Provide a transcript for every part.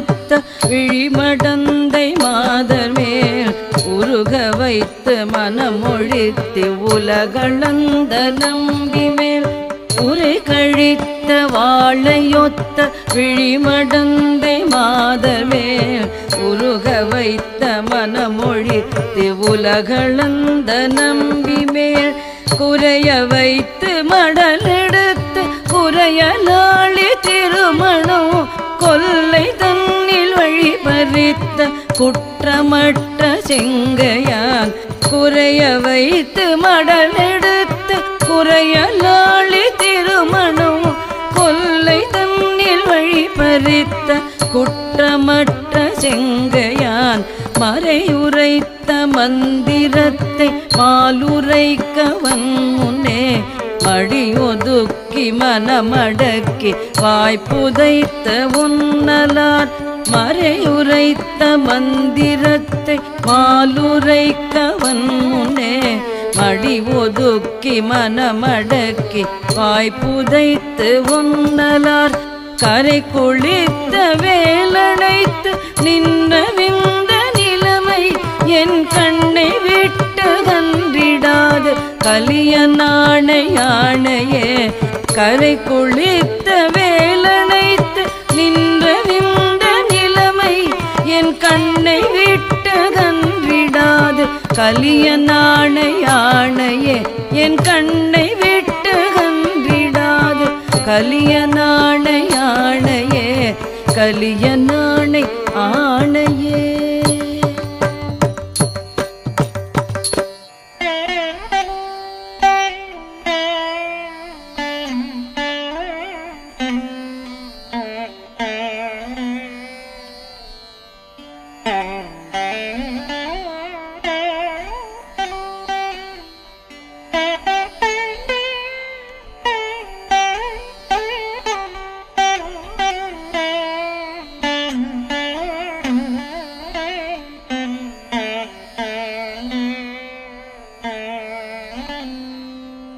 வாழையொத்த விழிமடந்தை மாதர் மேல் உருக வைத்து மனமொழித்து உலகளந்த நம்பி மேல் உரை கழித்த வாழையொத்த விழிமடந்தை மாதர் மேல் உருக வைத்த மனமொழித்து உலகளந்த நம்பி மேல் குறைய வைத்து மடலெடுத்து குறையலாளி திருமணம் கொல்லை தன்னில் வழிபறித்த குற்றமற்ற செங்கையான் குறைய வைத்து மடலெடுத்து குறையலாளி திருமணம் கொல்லை தன்னில் வழிபறித்த குற்றமற்ற செங்கையான் மறையுரைத்த மந்திரத்தை மாலுரைக்கவன் முன்னே மடியொதுக்கி மனமடக்கி வாய்ப்புதைத்த உன்னலார் மறையுரைத்த மந்திரத்தை மாலுரைக்கவன் முன்னே மடி ஒதுக்கி மனமடக்கி வாய்ப்புதைத்து உன்னலார் கரை குளித்த வேலனைத்து நின்னவிந்த நிலைமை என் கண்ணை விட்டு கன்றிடாது கலிய நாணையானையே கரை குளித்த வேலனைத்து நின்றவிந்த நிலைமை என் கண்ணை விட்டு கன்றிடாது கலிய நாணையானையே என் கண்ணை விட்டு கன்றிடாது கலிய நாணையானையே கலிய நாணை ஆணையே.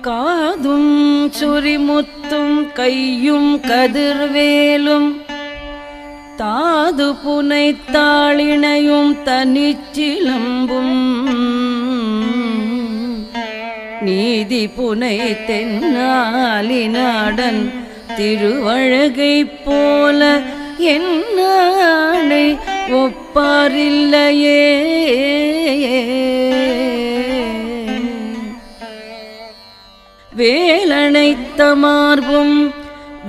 காதும் சுரிமுத்தும் கையும் கதிர்வேலும் தாது புனைத்தாளினையும் தனிச்சிலம்பும் நீதி புனை தென்னாலினாடன் திருவழகை போல என்னானை ஒப்பாரில்லையே. வேலனைத்த மார்பும்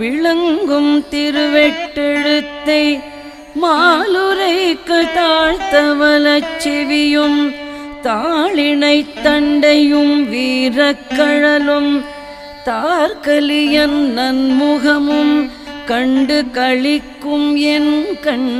விளங்கும் திருவெட்டெழுத்தை மாலுரைக்கு தாழ்த்தவலச் செவியும் தாளினை தண்டையும் வீரக்கழலும் தார்கலியன் நன்முகமும் கண்டு களிக்கும் என் கண்